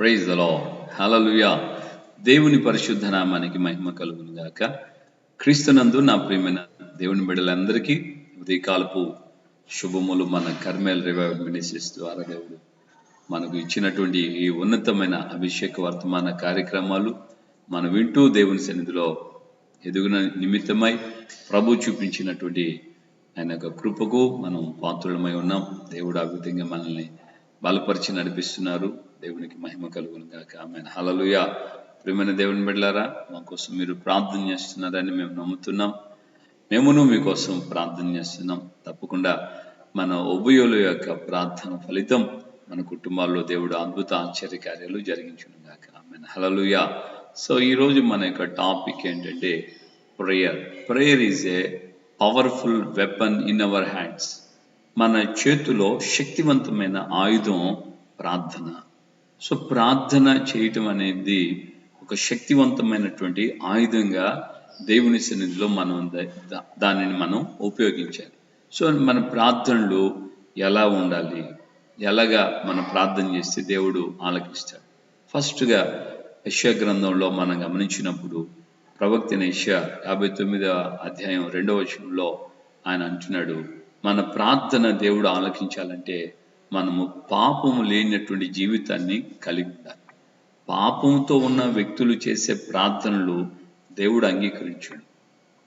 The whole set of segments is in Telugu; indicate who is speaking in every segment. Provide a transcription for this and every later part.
Speaker 1: Praise the lord. హల్లెలూయా. దేవుని పరిశుద్ధ నామానికి మహిమ కలుగును గాక. క్రీస్తునందు నా ప్రియమైన దేవుని బిడ్డలందరికీ ఉదయకాలపు శుభములు. మన కర్మేల్ రివైవల్ మినిస్ట్రీస్ ద్వారా దేవుడు మనకు ఇచ్చినటువంటి ఈ ఉన్నతమైన అభిషేక వర్తమాన కార్యక్రమాలు మనం వింటూ దేవుని సన్నిధిలో ఎదుగున నిమిత్తమై ప్రభు చూపించినటువంటి ఆయన యొక్క కృపకు మనం పాత్రులమై ఉన్నాం. దేవుడు ఆ విధంగా మనల్ని బలపరిచి నడిపిస్తున్నారు. దేవునికి మహిమ కలుగును గాక. ఆమేన్. హల్లెలూయా. ప్రియమైన దేవుని బిడ్డలారా, మా కోసం మీరు ప్రార్థన చేస్తున్నారని మేము నమ్ముతున్నాం. మేమును మీకోసం ప్రార్థన చేస్తున్నాం. తప్పకుండా మన ఉభయుల యొక్క ప్రార్థన ఫలితం మన కుటుంబాల్లో దేవుడు అద్భుత ఆశ్చర్య కార్యాలు జరిగించును గాక. ఆమేన్. హల్లెలూయా. సో ఈరోజు మన యొక్క టాపిక్ ఏంటంటే prayer. Prayer is a powerful weapon in our hands. మన చేతిలో శక్తివంతమైన ఆయుధం ప్రార్థన. సో ప్రార్థన చేయటం అనేది ఒక శక్తివంతమైనటువంటి ఆయుధంగా దేవుని సన్నిధిలో మనం దానిని మనం ఉపయోగించాలి. సో మన ప్రార్థనలు ఎలా ఉండాలి, ఎలాగా మనం ప్రార్థన చేస్తే దేవుడు ఆలకిస్తాడు. ఫస్ట్గా యెషయా గ్రంథంలో మనం గమనించినప్పుడు ప్రవక్త యెషయా 59వ అధ్యాయం 2వ వచనంలో ఆయన అంటున్నాడు, మన ప్రార్థన దేవుడు ఆలకించాలంటే మనము పాపము లేనటువంటి జీవితాన్ని కలిగి ఉండాలి. పాపంతో ఉన్న వ్యక్తులు చేసే ప్రార్థనలు దేవుడు అంగీకరించాడు.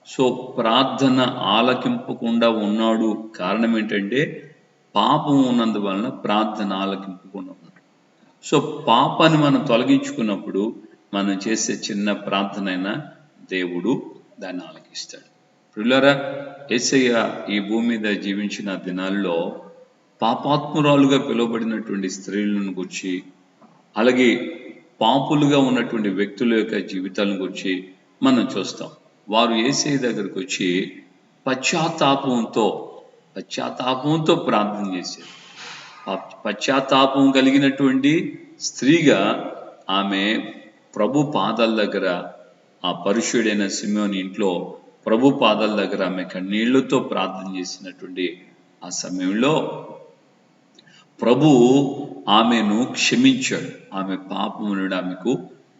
Speaker 1: సో ప్రార్థన ఆలకింపకుండా ఉన్నాడు. కారణం ఏంటంటే పాపం ఉన్నందువలన ప్రార్థన ఆలకింపకుండా ఉన్నాడు. సో పాపాన్ని మనం తొలగించుకున్నప్పుడు మనం చేసే చిన్న ప్రార్థన అయినా దేవుడు దాన్ని ఆలకిస్తాడు. ప్రియులారా, యేసయ్య ఈ భూమి మీద జీవించిన దినాల్లో పాపాత్మురాలుగా పిలువబడినటువంటి స్త్రీలను గురించి, అలాగే పాపులుగా ఉన్నటువంటి వ్యక్తుల యొక్క జీవితాలను గురించి మనం చూస్తాం. వారు యేసయ్య దగ్గరకు వచ్చి పశ్చాత్తాపంతో ప్రార్థన చేశారు. పశ్చాత్తాపం కలిగినటువంటి స్త్రీగా ఆమె ప్రభు పాదాల దగ్గర, ఆ పరిశుడైన సిమెయోను ఇంట్లో ప్రభు పాదాల దగ్గర ఆమె కన్నీళ్లతో ప్రార్థన చేసినటువంటి ఆ సమయంలో ప్రభు ఆమెను క్షమించాడు. ఆమె పాపము నుండి ఆమెకు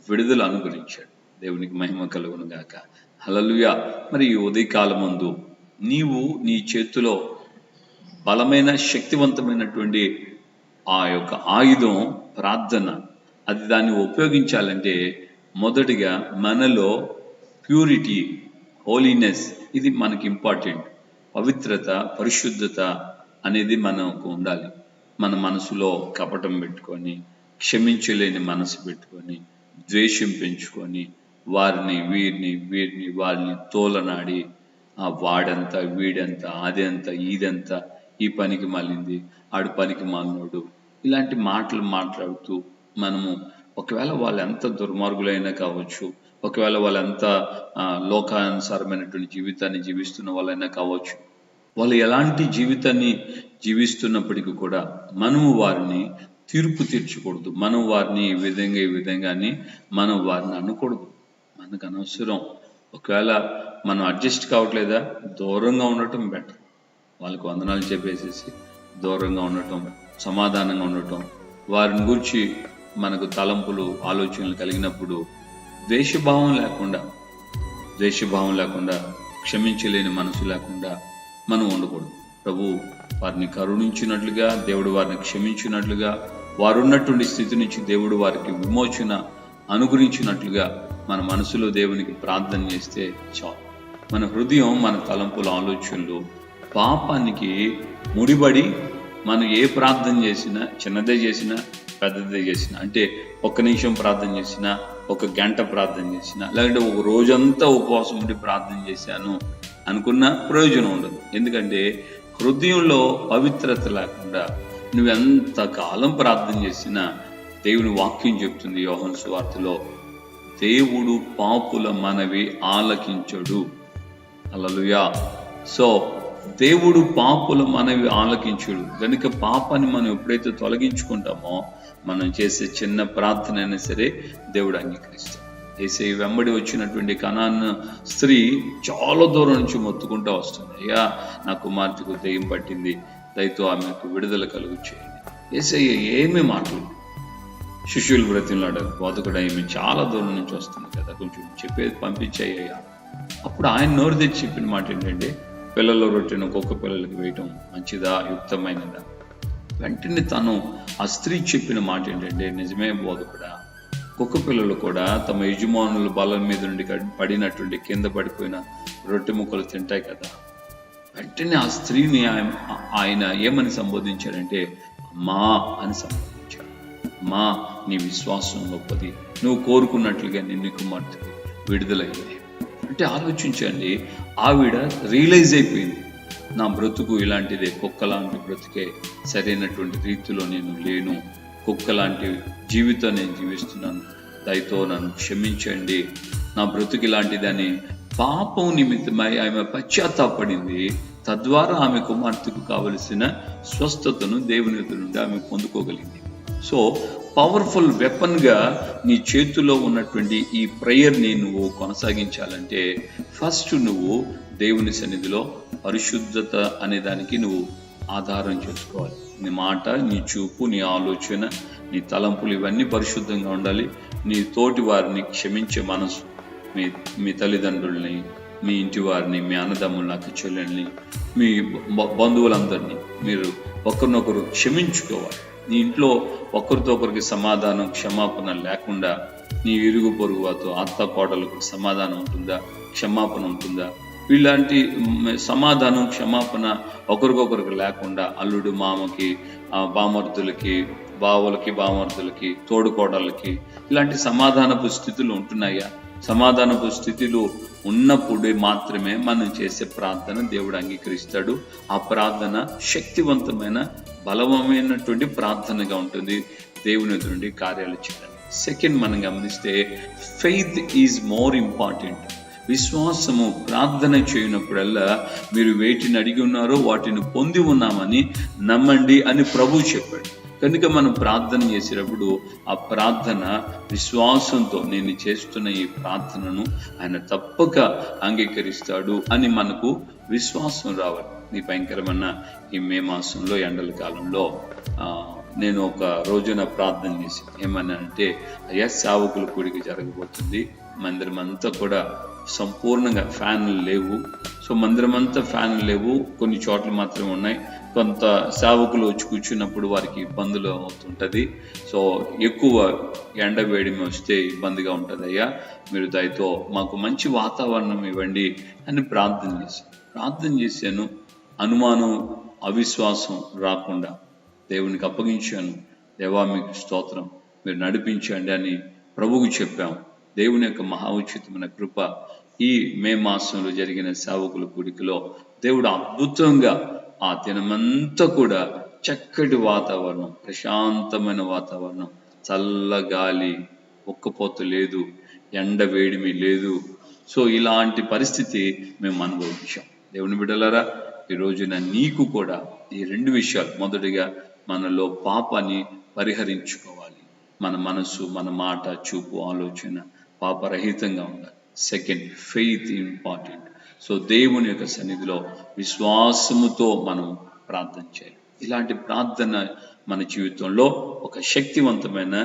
Speaker 1: విడుదల అనుగ్రహించాడు. దేవునికి మహిమ కలుగును గాక. హల్లెలూయా. మరి ఈ ఉదయకాలమందు నీవు నీ చేతిలో బలమైన శక్తివంతమైనటువంటి ఆ యొక్క ఆయుధం ప్రార్థన, అది దాన్ని ఉపయోగించాలంటే మొదటిగా మనలో ప్యూరిటీ, హోలీనెస్, ఇది మనకి ఇంపార్టెంట్. పవిత్రత, పరిశుద్ధత అనేది మనకు ఉండాలి. మన మనసులో కపటం పెట్టుకొని, క్షమించలేని మనసు పెట్టుకొని, ద్వేషం పెంచుకొని, వారిని తోలనాడి, వాడంత వీడంత అదంతా ఇదంతా, ఈ పనికి మాలింది, ఆడు పనికి మాలినోడు, ఇలాంటి మాటలు మాట్లాడుతూ మనము, ఒకవేళ వాళ్ళు ఎంత దుర్మార్గులైనా కావచ్చు, ఒకవేళ వాళ్ళు ఎంత లోకానుసారమైనటువంటి జీవితాన్ని జీవిస్తున్న వాళ్ళైనా కావచ్చు, వాళ్ళు ఎలాంటి జీవితాన్ని జీవిస్తున్నప్పటికీ కూడా మనము వారిని తీర్పు తీర్చకూడదు. మనం వారిని ఈ విధంగా అని మనం వారిని అనకూడదు. మనకు అనవసరం. ఒకవేళ మనం అడ్జస్ట్ కావట్లేదా, దూరంగా ఉండటం బెటర్. వాళ్ళకు వందనాలు చెప్పేసేసి దూరంగా ఉండటం, సమాధానంగా ఉండటం. వారిని గురించి మనకు తలంపులు, ఆలోచనలు కలిగినప్పుడు ద్వేషభావం లేకుండా, క్షమించలేని మనసు లేకుండా మనం ఉండకూడదు. ప్రభు వారిని కరుణించినట్లుగా, దేవుడు వారిని క్షమించినట్లుగా, వారు ఉన్నటువంటి స్థితి నుంచి దేవుడు వారికి విమోచన అనుగ్రహించినట్లుగా మన మనసులో దేవునికి ప్రార్థన చేస్తే చాలు. మన హృదయం, మన తలంపుల, ఆలోచనలు పాపానికి ముడిపడి మనం ఏ ప్రార్థన చేసినా, చిన్నదే చేసినా పెద్దదే చేసినా, అంటే 1 నిమిషం ప్రార్థన చేసినా, 1 గంట ప్రార్థన చేసినా, లేదంటే ఒక రోజంతా ఉపవాసం ఉండి ప్రార్థన చేశాను అనుకున్న ప్రయోజనం ఉండదు. ఎందుకంటే హృదయంలో పవిత్రత లేకుండా నువ్వెంత కాలం ప్రార్థన చేసినా, దేవుని వాక్యం చెప్తుంది యోహాను సువార్తలో, దేవుడు పాపుల మనవి ఆలకించడు. హల్లెలూయా. సో దేవుడు పాపుల మనవి ఆలకించుడు. కనుక పాపాన్ని మనం ఎప్పుడైతే తొలగించుకుంటామో మనం చేసే చిన్న ప్రార్థన అయినా సరే దేవుడు అంగీకరిస్తాడు. యేసయ్య వెంబడి వచ్చినటువంటి కనాన్ స్త్రీ చాలా దూరం నుంచి మొత్తుకుంటూ వస్తుంది, అయ్యా నా కుమార్తెకు దెయ్యం పట్టింది, దయతో ఆమెకు విడుదల కలుగు చేయండి. యేసయ్య ఏమీ మాట్లాడు, శిష్యులు బ్రతిమలాడారు, బోధకుడు ఈమె చాలా దూరం నుంచి వస్తుంది కదా, కొంచెం చెప్పేది పంపించాయ్యా. అప్పుడు ఆయన నోరు తెచ్చి చెప్పిన మాట ఏంటంటే, పిల్లల రొట్టెను ఒక్కొక్క పిల్లలకి వేయటం మంచిదా, యుక్తమైనదా? వెంటనే తను ఆ స్త్రీ చెప్పిన మాట ఏంటంటే, నిజమే బోధకుడా, కుక్క పిల్లలు కూడా తమ యజమానుల బలం మీద నుండి పడినటువంటి కింద పడిపోయిన రొట్టె ముక్కలు తింటాయి కదా. వెంటనే ఆ స్త్రీని ఆయన ఏమని సంబోధించాడంటే, అమ్మా అని సంబోధించాడు. అమ్మా, నీ విశ్వాసం గొప్పది, నువ్వు కోరుకున్నట్లుగా నీ కుమార్తెకు విడుదలైంది. అంటే ఆలోచించండి, ఆవిడ రియలైజ్ అయిపోయింది, నా బ్రతుకు ఇలాంటిదే, కుక్క లాంటి బ్రతుకే, సరైనటువంటి రీతిలో నేను లేను, కుక్క లాంటి జీవితం నేను జీవిస్తున్నాను, దయతో నన్ను క్షమించండి, నా బ్రతుకు ఇలాంటిదని పాపం నిమిత్తమై ఆమె పశ్చాత్తాపడింది. తద్వారా ఆమె కుమార్తెకు కావలసిన స్వస్థతను దేవుని నుండి ఆమె పొందుకోగలిగింది. సో పవర్ఫుల్ వెపన్గా నీ చేతిలో ఉన్నటువంటి ఈ ప్రేయర్ని నువ్వు కొనసాగించాలంటే ఫస్ట్ నువ్వు దేవుని సన్నిధిలో పరిశుద్ధత అనే దానికి నువ్వు ఆధారం చేసుకోవాలి. నీ మాట, నీ చూపు, నీ ఆలోచన, నీ తలంపులు ఇవన్నీ పరిశుద్ధంగా ఉండాలి. నీ తోటి వారిని క్షమించే మనసు, మీ తల్లిదండ్రుల్ని, మీ ఇంటి వారిని, మీ అన్నదమ్ముల్ని, అక్క చెల్లెల్ని, మీ బంధువులందరినీ మీరు ఒకరినొకరు క్షమించుకోవాలి. నీ ఇంట్లో ఒకరితో ఒకరికి సమాధానం, క్షమాపణ లేకుండా నీ ఇరుగు పొరుగు వారితో, అత్త కోడలకు సమాధానం ఉంటుందా, క్షమాపణ ఉంటుందా? ఇలాంటి సమాధానం, క్షమాపణ ఒకరికొకరికి లేకుండా అల్లుడు మామకి, బామర్దులకి, బావులకి, బామర్దులకి, తోడుకోడళ్ళకి ఇలాంటి సమాధానపు స్థితులు ఉంటున్నాయా? సమాధానపు స్థితిలో ఉన్నప్పుడే మాత్రమే మనం చేసే ప్రార్థన దేవుడు అంగీకరిస్తాడు. ఆ ప్రార్థన శక్తివంతమైన, బలమైనటువంటి ప్రార్థనగా ఉంటుంది, దేవుని నుండి కార్యాలు చేయడానికి. సెకండ్, మనం గమనిస్తే ఫెయిత్ ఈజ్ మోర్ ఇంపార్టెంట్. విశ్వాసము, ప్రార్థన చేయనప్పుడల్లా మీరు వేటిని అడిగి ఉన్నారో వాటిని పొంది ఉన్నామని నమ్మండి అని ప్రభు చెప్పాడు. కనుక మనం ప్రార్థన చేసేటప్పుడు ఆ ప్రార్థన విశ్వాసంతో, నేను చేస్తున్న ఈ ప్రార్థనను ఆయన తప్పక అంగీకరిస్తాడు అని మనకు విశ్వాసం రావాలి. ఈ భయంకరమైన ఈ మే మాసంలో, ఎండల కాలంలో నేను ఒక రోజున ప్రార్థన చేసి ఏమన్నా అంటే, అయ్యా సేవకుల కూడిక జరగబోతుంది, మందిరం అంతా కూడా సంపూర్ణంగా ఫ్యాన్లు లేవు. సో మందిరం అంతా ఫ్యాన్లు లేవు, కొన్ని చోట్ల మాత్రమే ఉన్నాయి. కొంత సేవకులు వచ్చి కూర్చున్నప్పుడు వారికి ఇబ్బందులు అవుతుంటుంది. సో ఎక్కువ ఎండ వేడిమి వస్తే ఇబ్బందిగా ఉంటుంది. అయ్యా మీరు దయతో మాకు మంచి వాతావరణం ఇవ్వండి అని ప్రార్థన చేశాను. అనుమానం, అవిశ్వాసం రాకుండా దేవునికి అప్పగించాను. దేవా మీకు స్తోత్రం, మీరు నడిపించండి అని ప్రభువుకు చెప్పాము. దేవుని యొక్క మహా ఉచితమైన కృప ఈ మే మాసంలో జరిగిన సేవకుల కూడికలో దేవుడు అద్భుతంగా ఆ దినమంతా కూడా చక్కటి వాతావరణం, ప్రశాంతమైన వాతావరణం, చల్లగాలి, ఒక్కపోత లేదు, ఎండ వేడిమి లేదు. సో ఇలాంటి పరిస్థితి మేము అనుభవించాం. దేవుని బిడ్డలారా, ఈ రోజున నీకు కూడా ఈ రెండు విషయాలు, మొదటిగా మనలో పాపాన్ని పరిహరించుకోవాలి. మన మనసు, మన మాట, చూపు, ఆలోచన పాపరహితంగా ఉండాలి. Second, faith important. సో దేవుని యొక్క సన్నిధిలో విశ్వాసముతో మనం ప్రార్థన చేయాలి. ఇలాంటి ప్రార్థన మన జీవితంలో ఒక శక్తివంతమైన,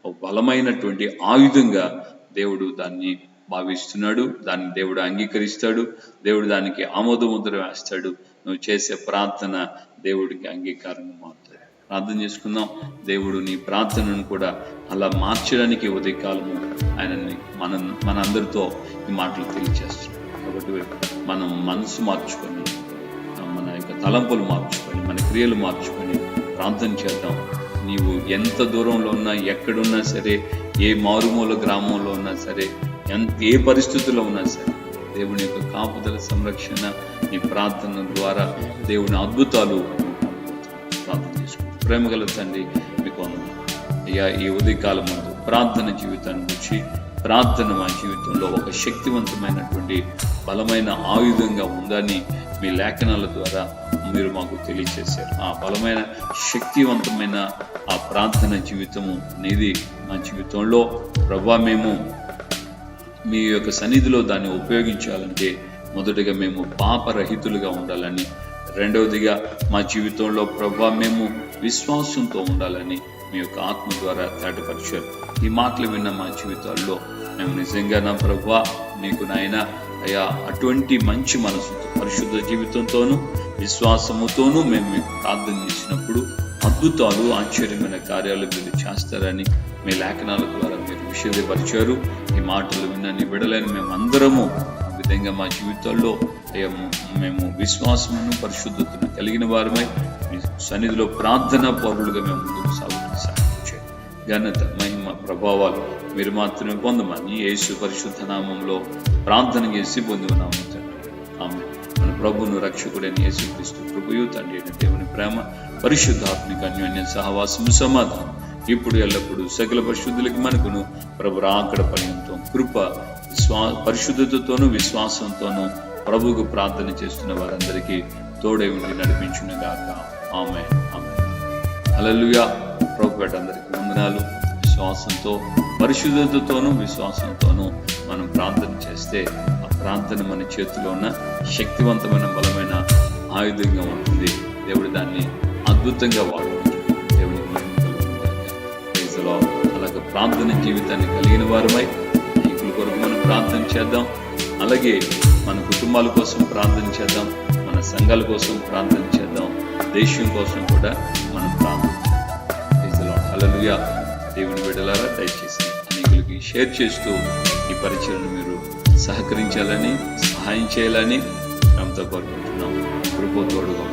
Speaker 1: ఒక బలమైనటువంటి ఆయుధంగా దేవుడు దాన్ని భావిస్తున్నాడు. దాన్ని దేవుడు అంగీకరిస్తాడు. దేవుడు దానికి ఆమోదముద్ర వేస్తాడు. నువ్వు చేసే ప్రార్థన దేవుడికి అంగీకారంగా మారుతుంది. ప్రార్థన చేసుకుందాం. దేవుడు నీ ప్రార్థనను కూడా అలా మార్చడానికి ఉదయకాలము ఆయనని మన అందరితో ఈ మాటలు తెలియజేస్తున్నాం. కాబట్టి మనం మనసు మార్చుకొని, మన యొక్క తలంపులు మార్చుకొని, మన క్రియలు మార్చుకొని ప్రార్థన చేద్దాం. నీవు ఎంత దూరంలో ఉన్నా, ఎక్కడున్నా సరే, ఏ మారుమూల గ్రామంలో ఉన్నా సరే, ఏ పరిస్థితుల్లో ఉన్నా సరే, దేవుని యొక్క కాపుదల, సంరక్షణ ఈ ప్రార్థన ద్వారా దేవుని అద్భుతాలు ప్రార్థన చేసుకుంటాం. ప్రేమగల తండ్రి, మీకు వందనాలు అయ్యా. ఈ ఉదయకాలం ముందు ప్రార్థన జీవితాన్ని గురించి, ప్రార్థన మా జీవితంలో ఒక శక్తివంతమైనటువంటి బలమైన ఆయుధంగా ఉందని మీ లేఖనాల ద్వారా మీరు మాకు తెలియజేశారు. ఆ బలమైన, శక్తివంతమైన ఆ ప్రార్థన జీవితము అనేది మా జీవితంలో ప్రభువా, మేము మీ యొక్క సన్నిధిలో దాన్ని ఉపయోగించాలంటే మొదటగా మేము పాపరహితులుగా ఉండాలని, రెండవదిగా మా జీవితంలో ప్రభా మేము విశ్వాసంతో ఉండాలని మీ యొక్క ఆత్మ ద్వారా తేటపరిచారు. ఈ మాటలు విన్న మా జీవితాల్లో మేము నిజంగా నా ప్రభా నీకు నాయన అయ్యా అటువంటి మంచి మనసుతో పరిశుద్ధ జీవితంతోనూ విశ్వాసముతోనూ మేము మీకు ప్రార్థన చేసినప్పుడు అద్భుతాలు ఆశ్చర్యమైన కార్యాలు మీరు చేస్తారని మీ లేఖనాల ద్వారా మీరు విషదపరిచారు. ఈ మాటలు విన్న నీ బిడ్డలని మేము అందరము ఆ విధంగా మా జీవితాల్లో మేము విశ్వాసమును పరిశుద్ధతను కలిగిన వారమై మీ సన్నిధిలో ప్రార్థనా పరులుగా మేము ముందుకు సాగించాలి. ఘనత మహిమ ప్రభావాలు మీరు మాత్రమే పొందమని యేసు పరిశుద్ధ నామంలో ప్రార్థన చేసి పొందుకున్నాము తండ్రి. ఆమేన్. మన ప్రభువును రక్షకుడైన యేసుక్రీస్తు కృపయు తండ్రి అయిన దేవుని ప్రేమ పరిశుద్ధాత్మిక అన్యోన్య సహవాసము సమాధానం ఇప్పుడు ఎల్లప్పుడు సకల పరిశుద్ధులకి మనకును ప్రభు రాకడ పర్యంతం కృప పరిశుద్ధతతోనూ విశ్వాసంతోనూ ప్రభువుకు ప్రార్థన చేస్తున్న వారందరికీ తోడై ఉండి నడిపించును గాక. ఆమేన్. ఆమేన్. హల్లెలూయా. ప్రభుపేట అందరికీ వందనాలు. విశ్వాసంతో పరిశుద్ధతతోనూ విశ్వాసంతోనూ మనం ప్రార్థన చేస్తే ఆ ప్రార్థన మన చేతిలో ఉన్న శక్తివంతమైన బలమైన ఆయుధంగా ఉంటుంది. దేవుడు దాన్ని అద్భుతంగా వాడుకుంటాడు. దేవునికి మహిమ కలుగును గాక. Praise the lord. అలాగే ప్రార్థన జీవితాన్ని కలిగిన వారమై అనేకుల కొరకు మనం ప్రార్థన చేద్దాం. అలాగే మన కుటుంబాల కోసం ప్రార్థన చేద్దాం, మన సంఘాల కోసం ప్రార్థన చేద్దాం, దేశం కోసం కూడా మనం ప్రార్థన చేద్దాం. Praise the Lord. హల్లెలూయా. దేవుని బిడ్డలారా దయచేసి అనేకులకి షేర్ చేస్తూ ఈ పరిచయను మీరు సహకరించాలని సహాయం చేయాలని మనతో కోరుకుంటున్నాం. కృప తోడుగా